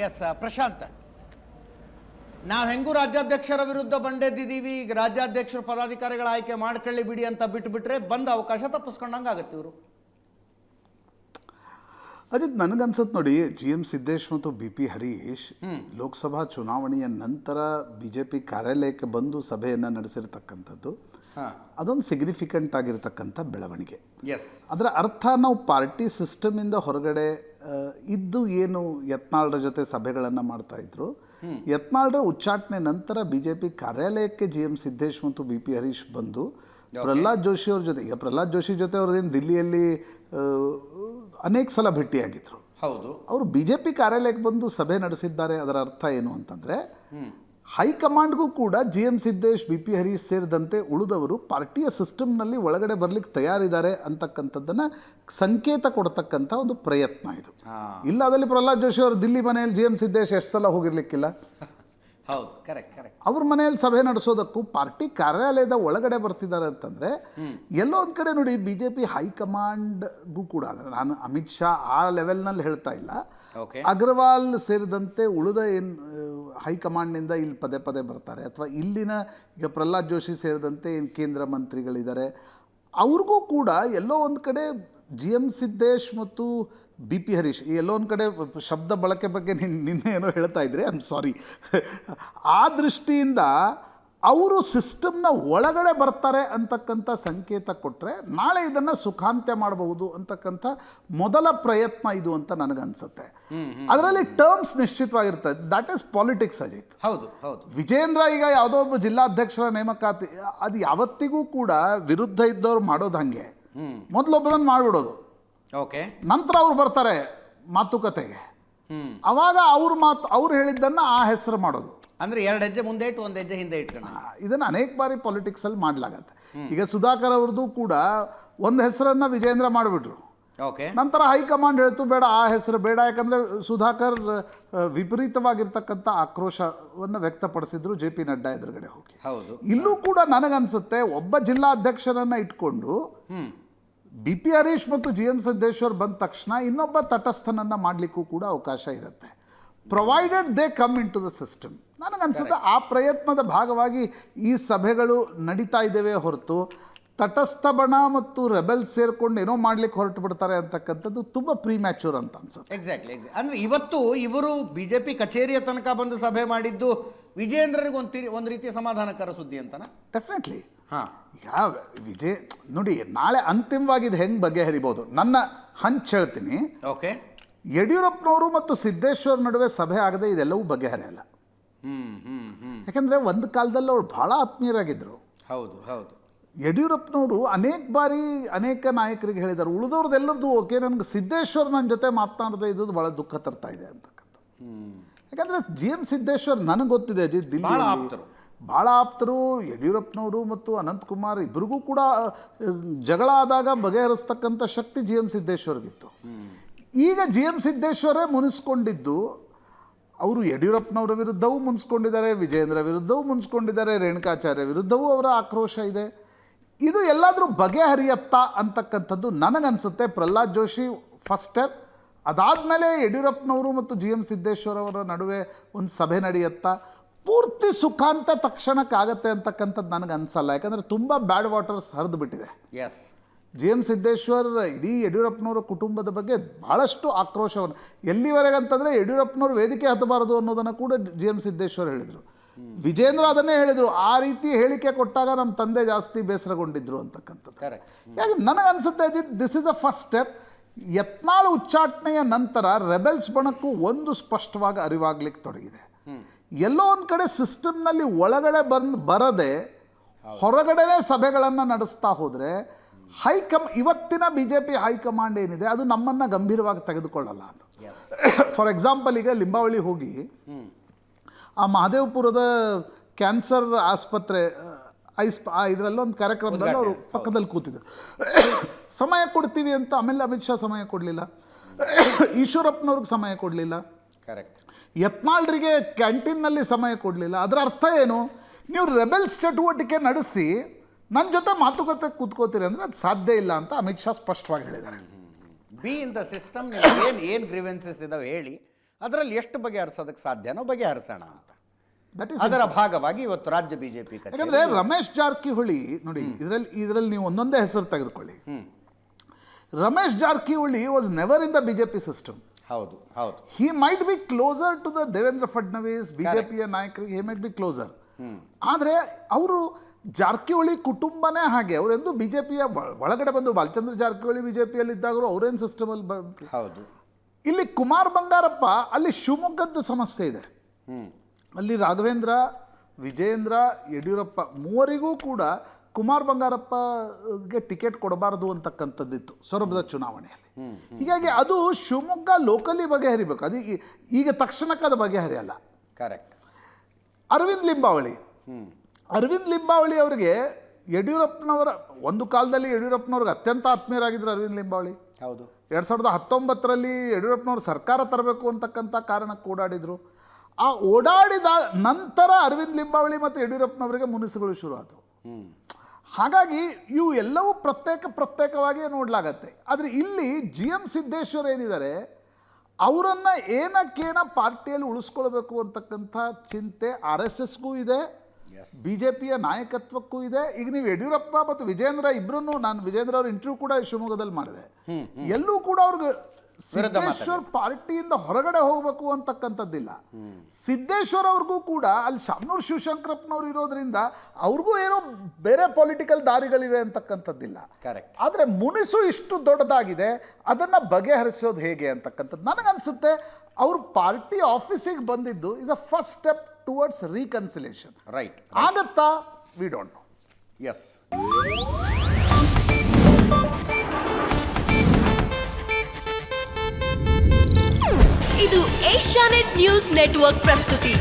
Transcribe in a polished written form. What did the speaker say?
S Prashant, ನಾವು ಹೆಂಗೂ ರಾಜ್ಯಾಧ್ಯಕ್ಷರ ವಿರುದ್ಧ ಬಂಡೆದ್ದಿದ್ದೀವಿ. ಈಗ ರಾಜ್ಯಾಧ್ಯಕ್ಷರು ಪದಾಧಿಕಾರಿಗಳ ಆಯ್ಕೆ ಮಾಡ್ಕೊಳ್ಳಿ ಬಿಡಿ ಅಂತ ಬಿಟ್ಟುಬಿಟ್ರೆ ಬಂದ ಅವಕಾಶ ತಪ್ಪಿಸ್ಕೊಂಡಂಗೆ ಆಗುತ್ತೆ ಇವರು. ಅಜಿತ್, ನನಗನ್ಸುತ್ತೆ ನೋಡಿ, GM ಸಿದ್ದೇಶ್ ಮತ್ತು BP ಹರೀಶ್ ಲೋಕಸಭಾ ಚುನಾವಣೆಯ ನಂತರ BJP ಕಾರ್ಯಾಲಯಕ್ಕೆ ಬಂದು ಸಭೆಯನ್ನು ನಡೆಸಿರ್ತಕ್ಕಂಥದ್ದು ಅದೊಂದು ಸಿಗ್ನಿಫಿಕೆಂಟ್ ಆಗಿರ್ತಕ್ಕಂಥ ಬೆಳವಣಿಗೆ. ಎಸ್, ಅದರ ಅರ್ಥ ನಾವು ಪಾರ್ಟಿ ಸಿಸ್ಟಮಿಂದ ಹೊರಗಡೆ ಇದ್ದು ಏನು ಯತ್ನಾಳ್ರ ಜೊತೆ ಸಭೆಗಳನ್ನು ಮಾಡ್ತಾಯಿದ್ರು, ಯತ್ನಾಳ್ರ ಉಚ್ಚಾಟನೆ ನಂತರ BJP ಕಾರ್ಯಾಲಯಕ್ಕೆ GM ಸಿದ್ದೇಶ್ ಮತ್ತು BP ಹರೀಶ್ ಬಂದು ಪ್ರಹ್ಲಾದ್ ಜೋಶಿ ಅವ್ರ ಜೊತೆ, ಈಗ ಪ್ರಹ್ಲಾದ್ ಜೋಶಿ ಜೊತೆ ಅವ್ರದ್ದೇನು ದಿಲ್ಲಿಯಲ್ಲಿ ಅನೇಕ ಸಲ ಭೇಟಿಯಾಗಿದ್ದರು. ಹೌದು, ಅವರು BJP ಕಾರ್ಯಾಲಯಕ್ಕೆ ಬಂದು ಸಭೆ ನಡೆಸಿದ್ದಾರೆ. ಅದರ ಅರ್ಥ ಏನು ಅಂತಂದರೆ, ಹೈಕಮಾಂಡ್ಗೂ ಕೂಡ GM ಸಿದ್ದೇಶ್ BP ಹರೀಶ್ ಸೇರಿದಂತೆ ಉಳಿದವರು ಪಾರ್ಟಿಯ ಸಿಸ್ಟಮ್ನಲ್ಲಿ ಒಳಗಡೆ ಬರಲಿಕ್ಕೆ ತಯಾರಿದ್ದಾರೆ ಅಂತಕ್ಕಂಥದ್ದನ್ನು ಸಂಕೇತ ಕೊಡ್ತಕ್ಕಂಥ ಒಂದು ಪ್ರಯತ್ನ ಇದು. ಇಲ್ಲದಲ್ಲಿ ಪ್ರಹ್ಲಾದ್ ಜೋಶಿ ಅವರು ದಿಲ್ಲಿ ಮನೆಯಲ್ಲಿ GM ಸಿದ್ದೇಶ್ ಎಷ್ಟು ಸಲ ಹೋಗಿರ್ಲಿಕ್ಕಿಲ್ಲ. ಹೌದು, ಕರೆಕ್ಟ್ ಕರೆಕ್ಟ್. ಅವ್ರ ಮನೆಯಲ್ಲಿ ಸಭೆ ನಡೆಸೋದಕ್ಕೂ ಪಾರ್ಟಿ ಕಾರ್ಯಾಲಯದ ಒಳಗಡೆ ಬರ್ತಿದ್ದಾರೆ ಅಂತಂದರೆ ಎಲ್ಲೋ ಒಂದು ಕಡೆ ನೋಡಿ, BJP ಹೈಕಮಾಂಡ್ಗೂ ಕೂಡ, ನಾನು ಅಮಿತ್ ಶಾ ಆ ಲೆವೆಲ್ನಲ್ಲಿ ಹೇಳ್ತಾ ಇಲ್ಲ, ಅಗ್ರವಾಲ್ ಸೇರಿದಂತೆ ಉಳಿದ ಏನು ಹೈಕಮಾಂಡ್ನಿಂದ ಇಲ್ಲಿ ಪದೇ ಪದೇ ಬರ್ತಾರೆ, ಅಥವಾ ಇಲ್ಲಿನ ಈಗ ಪ್ರಹ್ಲಾದ್ ಜೋಶಿ ಸೇರಿದಂತೆ ಏನು ಕೇಂದ್ರ ಮಂತ್ರಿಗಳಿದ್ದಾರೆ ಅವ್ರಿಗೂ ಕೂಡ ಎಲ್ಲೋ ಒಂದು ಕಡೆ GM ಸಿದ್ದೇಶ್ ಮತ್ತು BP ಹರೀಶ್ ಈ ಎಲ್ಲೋ ಒಂದು ಕಡೆ ಶಬ್ದ ಬಳಕೆ ಬಗ್ಗೆ ನಿನ್ನೆ ಏನೋ ಹೇಳ್ತಾ ಇದ್ರಿ, ಐ ಆಮ್ ಸಾರಿ, ಆ ದೃಷ್ಟಿಯಿಂದ ಅವರು ಸಿಸ್ಟಮ್ನ ಒಳಗಡೆ ಬರ್ತಾರೆ ಅಂತಕ್ಕಂಥ ಸಂಕೇತ ಕೊಟ್ಟರೆ ನಾಳೆ ಇದನ್ನು ಸುಖಾಂತ್ಯ ಮಾಡಬಹುದು ಅಂತಕ್ಕಂಥ ಮೊದಲ ಪ್ರಯತ್ನ ಇದು ಅಂತ ನನಗನ್ಸುತ್ತೆ. ಅದರಲ್ಲಿ ಟರ್ಮ್ಸ್ ನಿಶ್ಚಿತವಾಗಿರ್ತದೆ. That is politics Ajit. ಹೌದು ಹೌದು. ವಿಜೇಂದ್ರ ಈಗ ಯಾವುದೋ ಒಬ್ಬ ಜಿಲ್ಲಾಧ್ಯಕ್ಷರ ನೇಮಕಾತಿ, ಅದು ಯಾವತ್ತಿಗೂ ಕೂಡ ವಿರುದ್ಧ ಇದ್ದವ್ರು ಮಾಡೋದು ಹಾಗೆ, ಮೊದಲೊಬ್ಬರನ್ನು ಮಾಡಿಬಿಡೋದು, ಓಕೆ, ನಂತರ ಅವ್ರು ಬರ್ತಾರೆ ಮಾತುಕತೆಗೆ, ಅವಾಗ ಅವ್ರು ಹೇಳಿದ್ದನ್ನು ಆ ಹೆಸರು ಮಾಡೋದು. ಅಂದರೆ 2 ಹೆಜ್ಜೆ ಮುಂದೆ ಇಟ್ಟು 1 ಹೆಜ್ಜೆ ಹಿಂದೆ ಇಟ್ಕೊಂಡು ಇದನ್ನು ಅನೇಕ ಬಾರಿ ಪಾಲಿಟಿಕ್ಸಲ್ಲಿ ಮಾಡಲಾಗತ್ತೆ. ಈಗ ಸುಧಾಕರ್ ಅವ್ರದ್ದು ಕೂಡ ಒಂದು ಹೆಸರನ್ನು ವಿಜೇಂದ್ರ ಮಾಡಿಬಿಟ್ರು, ಓಕೆ, ನಂತರ ಹೈಕಮಾಂಡ್ ಹೇಳ್ತು ಬೇಡ, ಆ ಹೆಸರು ಬೇಡ, ಯಾಕಂದರೆ ಸುಧಾಕರ್ ವಿಪರೀತವಾಗಿರ್ತಕ್ಕಂಥ ಆಕ್ರೋಶವನ್ನು ವ್ಯಕ್ತಪಡಿಸಿದ್ರು JP ನಡ್ಡಾ ಎದುರುಗಡೆ ಹೋಗಿ. ಹೌದು, ಇಲ್ಲೂ ಕೂಡ ನನಗನ್ಸುತ್ತೆ ಒಬ್ಬ ಜಿಲ್ಲಾಧ್ಯಕ್ಷರನ್ನು ಇಟ್ಕೊಂಡು BP ಹರೀಶ್ ಮತ್ತು GM ಸಿದ್ದೇಶ್ವರ್ ಬಂದ ತಕ್ಷಣ ಇನ್ನೊಬ್ಬ ತಟಸ್ಥನನ್ನು ಮಾಡಲಿಕ್ಕೂ ಕೂಡ ಅವಕಾಶ ಇರುತ್ತೆ, provided they come into the system. ನನಗನ್ಸುತ್ತೆ ಆ ಪ್ರಯತ್ನದ ಭಾಗವಾಗಿ ಈ ಸಭೆಗಳು ನಡೀತಾ ಇದ್ದೇವೆ ಹೊರತು ತಟಸ್ಥ ಬಣ ಮತ್ತು ರೆಬೆಲ್ಸ್ ಸೇರ್ಕೊಂಡು ಏನೋ ಮಾಡ್ಲಿಕ್ಕೆ ಹೊರಟು ಬಿಡ್ತಾರೆ ಅಂತಕ್ಕಂಥದ್ದು ತುಂಬ ಪ್ರೀಮ್ಯಾಚೂರ್ ಅಂತ ಅನ್ಸುತ್ತೆ. ಎಕ್ಸಾಕ್ಟ್ಲಿ. ಅಂದರೆ ಇವತ್ತು ಇವರು BJP ಕಚೇರಿಯ ತನಕ ಬಂದು ಸಭೆ ಮಾಡಿದ್ದು ವಿಜೇಂದ್ರರಿಗೆ ಒಂದು ರೀತಿಯ ಸಮಾಧಾನಕರ ಸುದ್ದಿ ಅಂತನಾ? ಡೆಫಿನೆಟ್ಲಿ. ಈಗ ನೋಡಿ, ನಾಳೆ ಅಂತಿಮವಾಗಿ ಇದು ಹೆಂಗೆ ಬಗೆಹರಿಬೋದು ನನ್ನ ಹಂಚ್ ಹೇಳ್ತೀನಿ. ಓಕೆ, ಯಡಿಯೂರಪ್ಪನವರು ಮತ್ತು ಸಿದ್ದೇಶ್ವರ್ ನಡುವೆ ಸಭೆ ಆಗದೆ ಇದೆಲ್ಲವೂ ಬಗೆಹರಿಯಲ್ಲ. ಯಾಕಂದರೆ ಒಂದು ಕಾಲದಲ್ಲಿ ಅವ್ರು ಭಾಳ ಆತ್ಮೀಯರಾಗಿದ್ದರು. ಹೌದು ಹೌದು. ಯಡಿಯೂರಪ್ಪನವರು ಅನೇಕ ಬಾರಿ ಅನೇಕ ನಾಯಕರಿಗೆ ಹೇಳಿದ್ದಾರೆ, ಉಳಿದವ್ರದ್ದೆಲ್ಲರದು ಓಕೆ, ನನಗೆ ಸಿದ್ದೇಶ್ವರ್ ನನ್ನ ಜೊತೆ ಮಾತನಾಡದೆ ಇದ್ದದ್ದು ಭಾಳ ದುಃಖ ತರ್ತಾ ಇದೆ ಅಂತಕ್ಕಂಥ. ಯಾಕಂದರೆ GM ಸಿದ್ದೇಶ್ವರ್ ನನಗೆ ಗೊತ್ತಿದೆ ಅಜಿತ್, ದಿಲ್ಲಿ ಭಾಳ ಆಪ್ತರು. ಯಡಿಯೂರಪ್ಪನವರು ಮತ್ತು ಅನಂತಕುಮಾರ್ ಇಬ್ಬರಿಗೂ ಕೂಡ ಜಗಳ ಆದಾಗ ಬಗೆಹರಿಸ್ತಕ್ಕಂಥ ಶಕ್ತಿ GM ಸಿದ್ದೇಶ್ವರ್ಗಿತ್ತು. ಈಗ GM ಸಿದ್ದೇಶ್ವರೇ ಮುನಿಸ್ಕೊಂಡಿದ್ದು, ಅವರು ಯಡಿಯೂರಪ್ಪನವರ ವಿರುದ್ಧವೂ ಮುನ್ಸ್ಕೊಂಡಿದ್ದಾರೆ, ವಿಜೇಂದ್ರ ವಿರುದ್ಧವೂ ಮುನ್ಸ್ಕೊಂಡಿದ್ದಾರೆ, ರೇಣುಕಾಚಾರ್ಯ ವಿರುದ್ಧವೂ ಅವರ ಆಕ್ರೋಶ ಇದೆ. ಇದು ಎಲ್ಲಾದರೂ ಬಗೆಹರಿಯತ್ತಾ ಅಂತಕ್ಕಂಥದ್ದು ನನಗನ್ಸುತ್ತೆ ಪ್ರಹ್ಲಾದ್ ಜೋಶಿ ಫಸ್ಟ್ ಸ್ಟೆಪ್. ಅದಾದಮೇಲೆ ಯಡಿಯೂರಪ್ಪನವರು ಮತ್ತು GM ಸಿದ್ದೇಶ್ವರ್ ಅವರ ನಡುವೆ ಒಂದು ಸಭೆ ನಡೆಯುತ್ತಾ, ಪೂರ್ತಿ ಸುಖಾಂತ ತಕ್ಷಣಕ್ಕಾಗತ್ತೆ ಅಂತಕ್ಕಂಥದ್ದು ನನಗನ್ಸಲ್ಲ. ಯಾಕಂದರೆ ತುಂಬ ಬ್ಯಾಡ್ ವಾಟರ್ಸ್ ಹರಿದು ಬಿಟ್ಟಿದೆ. ಎಸ್, GM ಸಿದ್ದೇಶ್ವರ್ ಇಡೀ ಯಡಿಯೂರಪ್ಪನವರ ಕುಟುಂಬದ ಬಗ್ಗೆ ಭಾಳಷ್ಟು ಆಕ್ರೋಶವನ್ನು, ಎಲ್ಲಿವರೆಗೆ ಅಂತಂದರೆ ಯಡಿಯೂರಪ್ಪನವರು ವೇದಿಕೆ ಹತ್ತಬಾರದು ಅನ್ನೋದನ್ನು ಕೂಡ GM ಸಿದ್ದೇಶ್ವರ್ ಹೇಳಿದರು. ವಿಜೇಂದ್ರ ಅದನ್ನೇ ಹೇಳಿದರು, ಆ ರೀತಿ ಹೇಳಿಕೆ ಕೊಟ್ಟಾಗ ನಮ್ಮ ತಂದೆ ಜಾಸ್ತಿ ಬೇಸರಗೊಂಡಿದ್ದರು ಅಂತಕ್ಕಂಥದ್ದು. ಯಾಕೆ ನನಗನ್ಸುತ್ತೆ Ajit, this is a first step. Yatnal ಉಚ್ಚಾಟನೆಯ ನಂತರ ರೆಬೆಲ್ಸ್ ಬಣಕ್ಕೂ ಒಂದು ಸ್ಪಷ್ಟವಾಗಿ ಅರಿವಾಗ್ಲಿಕ್ಕೆ ತೊಡಗಿದೆ. ಎಲ್ಲೋ ಒಂದು ಕಡೆ ಸಿಸ್ಟಮ್ನಲ್ಲಿ ಒಳಗಡೆ ಬರದೆ ಹೊರಗಡೆನೇ ಸಭೆಗಳನ್ನು ನಡೆಸ್ತಾ ಹೋದರೆ ಇವತ್ತಿನ BJP ಹೈಕಮಾಂಡ್ ಏನಿದೆ ಅದು ನಮ್ಮನ್ನು ಗಂಭೀರವಾಗಿ ತೆಗೆದುಕೊಳ್ಳಲ್ಲ ಅಂತ. ಫಾರ್ ಎಕ್ಸಾಂಪಲ್, ಈಗ ಲಿಂಬಾವಳಿ ಹೋಗಿ ಆ ಮಹದೇವಪುರದ ಕ್ಯಾನ್ಸರ್ ಆಸ್ಪತ್ರೆ ಇದರಲ್ಲೊಂದು ಕಾರ್ಯಕ್ರಮದಲ್ಲಿ ಅವರು ಪಕ್ಕದಲ್ಲಿ ಕೂತಿದ್ರು. ಸಮಯ ಕೊಡ್ತೀವಿ ಅಂತ ಆಮೇಲೆ ಅಮಿತ್ ಶಾ ಸಮಯ ಕೊಡಲಿಲ್ಲ, ಈಶ್ವರಪ್ಪನವ್ರಿಗೆ ಸಮಯ ಕೊಡಲಿಲ್ಲ, ಕರೆಕ್ಟ್, ಯತ್ನಾಳ್ರಿಗೆ ಕ್ಯಾಂಟೀನ್ನಲ್ಲಿ ಸಮಯ ಕೊಡಲಿಲ್ಲ. ಅದರ ಅರ್ಥ ಏನು? ನೀವು ರೆಬೆಲ್ಸ್ ಚಟುವಟಿಕೆ ನಡೆಸಿ ನನ್ನ ಜೊತೆ ಮಾತುಕತೆ ಕೂತ್ಕೋತೀರಿ ಅಂದರೆ ಅದು ಸಾಧ್ಯ ಇಲ್ಲ ಅಂತ ಅಮಿತ್ ಶಾ ಸ್ಪಷ್ಟವಾಗಿ ಹೇಳಿದ್ದಾರೆ. ಬಿ ಇನ್ ದ ಸಿಸ್ಟಮ್, ಏನು ಗ್ರೀವೆನ್ಸಸ್ ಇದಾವೆ ಹೇಳಿ, ಅದರಲ್ಲಿ ಎಷ್ಟು ಬಗೆಹರಿಸೋದಕ್ಕೆ ಸಾಧ್ಯನೋ ಬಗೆಹರಿಸೋಣ ಅಂತ. ದಟ್ ಈಸ್ ಅದರ ಭಾಗವಾಗಿ ಇವತ್ತು ರಾಜ್ಯ ಬಿಜೆಪಿ ಯಾಕಂದ್ರೆ ರಮೇಶ್ ಜಾರಕಿಹೊಳಿ ನೋಡಿ, ಇದರಲ್ಲಿ ನೀವು ಒಂದೊಂದೇ ಹೆಸರು ತೆಗೆದುಕೊಳ್ಳಿ. Ramesh Jarkiholi was never in the BJP system. ಹೌದು ಹೌದು. He might be closer to the Devendra Fadnavis, ಬಿಜೆಪಿಯ ನಾಯಕರಿಗೆ ಹಿ ಮೈಟ್ ಬಿ ಕ್ಲೋಸರ್. ಆದರೆ ಅವರು ಜಾರಕಿಹೊಳಿ ಕುಟುಂಬನೇ ಹಾಗೆ, ಅವರೆಂದು ಬಿಜೆಪಿಯ ಒಳಗಡೆ ಬಂದು ಬಾಲಚಂದ್ರ ಜಾರಕಿಹೊಳಿ ಬಿಜೆಪಿಯಲ್ಲಿ ಇದ್ದಾಗಲೂ ಅವರೇನು ಸಿಸ್ಟಮಲ್ಲಿ ಹೌದು. ಇಲ್ಲಿ ಕುಮಾರ್ ಬಂಗಾರಪ್ಪ ಅಲ್ಲಿ ಶಿವಮೊಗ್ಗದ ಸಮಸ್ಯೆ ಇದೆ. ಅಲ್ಲಿ ರಾಘವೇಂದ್ರ, ವಿಜೇಂದ್ರ, ಯಡಿಯೂರಪ್ಪ ಮೂವರಿಗೂ ಕೂಡ ಕುಮಾರ್ ಬಂಗಾರಪ್ಪಗೆ ಟಿಕೆಟ್ ಕೊಡಬಾರದು ಅಂತಕ್ಕಂಥದ್ದಿತ್ತು ಸೊರಬದ ಚುನಾವಣೆಯಲ್ಲಿ. ಹೀಗಾಗಿ ಅದು ಶಿವಮೊಗ್ಗ ಲೋಕಲಿ ಬಗೆಹರಿಬೇಕು. ಅದು ಈಗ ತಕ್ಷಣಕ್ಕೆ ಅದು ಬಗೆಹರಿಯಲ್ಲ. ಕರೆಕ್ಟ್. ಅರವಿಂದ್ ಲಿಂಬಾವಳಿ ಅವರಿಗೆ ಯಡಿಯೂರಪ್ಪನವರ ಒಂದು ಕಾಲದಲ್ಲಿ ಯಡಿಯೂರಪ್ಪನವ್ರಿಗೆ ಅತ್ಯಂತ ಆತ್ಮೀಯರಾಗಿದ್ದರು ಅರವಿಂದ್ ಲಿಂಬಾವಳಿ. ಹೌದು. 2019ರಲ್ಲಿ ಯಡಿಯೂರಪ್ಪನವ್ರು ಸರ್ಕಾರ ತರಬೇಕು ಅಂತಕ್ಕಂಥ ಕಾರಣಕ್ಕೆ ಓಡಾಡಿದರು. ಆ ಓಡಾಡಿದ ನಂತರ ಅರವಿಂದ್ ಲಿಂಬಾವಳಿ ಮತ್ತು ಯಡಿಯೂರಪ್ಪನವರಿಗೆ ಮುನಿಸುಗಳು ಶುರು ಆದವು. ಹಾಗಾಗಿ ಇವು ಎಲ್ಲವೂ ಪ್ರತ್ಯೇಕವಾಗಿ ನೋಡಲಾಗತ್ತೆ. ಆದರೆ ಇಲ್ಲಿ GM ಸಿದ್ದೇಶ್ವರ್ ಏನಿದ್ದಾರೆ, ಅವರನ್ನು ಏನಕ್ಕೇನ ಪಾರ್ಟಿಯಲ್ಲಿ ಉಳಿಸ್ಕೊಳ್ಬೇಕು ಅಂತಕ್ಕಂಥ ಚಿಂತೆ RSSಗೂ ಇದೆ, BJPಯ ನಾಯಕತ್ವಕ್ಕೂ ಇದೆ. ಈಗ ನೀವು ಯಡಿಯೂರಪ್ಪ ಮತ್ತು ವಿಜೇಂದ್ರ ಇಬ್ಬರನ್ನು, ನಾನು ವಿಜೇಂದ್ರ ಅವ್ರ ಇಂಟರ್ವ್ಯೂ ಕೂಡ ಶಿವಮೊಗ್ಗದಲ್ಲಿ ಮಾಡಿದೆ, ಎಲ್ಲೂ ಕೂಡ ಅವ್ರಿಗೆ ಸಿದ್ದೇಶ್ವರ್ ಪಾರ್ಟಿಯಿಂದ ಹೊರಗಡೆ ಹೋಗಬೇಕು ಅಂತಕ್ಕಂಥದ್ದಿಲ್ಲ. ಸಿದ್ದೇಶ್ವರ್ ಅವ್ರಿಗೂ ಕೂಡ ಅಲ್ಲಿ ಶಾಮನೂರು ಶಿವಶಂಕರಪ್ಪನವ್ರು ಇರೋದ್ರಿಂದ ಅವ್ರಿಗೂ ಏನೋ ಬೇರೆ ಪೊಲಿಟಿಕಲ್ ದಾರಿಗಳಿವೆ ಅಂತಕ್ಕಂಥದ್ದಿಲ್ಲ. ಆದರೆ ಮುನಿಸು ಇಷ್ಟು ದೊಡ್ಡದಾಗಿದೆ, ಅದನ್ನು ಬಗೆಹರಿಸೋದು ಹೇಗೆ ಅಂತಕ್ಕಂಥದ್ದು ನನಗನ್ಸುತ್ತೆ. ಅವ್ರ ಪಾರ್ಟಿ ಆಫೀಸಿಗೆ ಬಂದಿದ್ದು is a first step towards reconciliation. Right. ಆಗತ್ತಾ? We don't know. ಎಸ್. ಇದು ಏಷ್ಯಾನೆಟ್ ನ್ಯೂಸ್ ನೆಟ್ವರ್ಕ್ ಪ್ರಸ್ತುತಿ.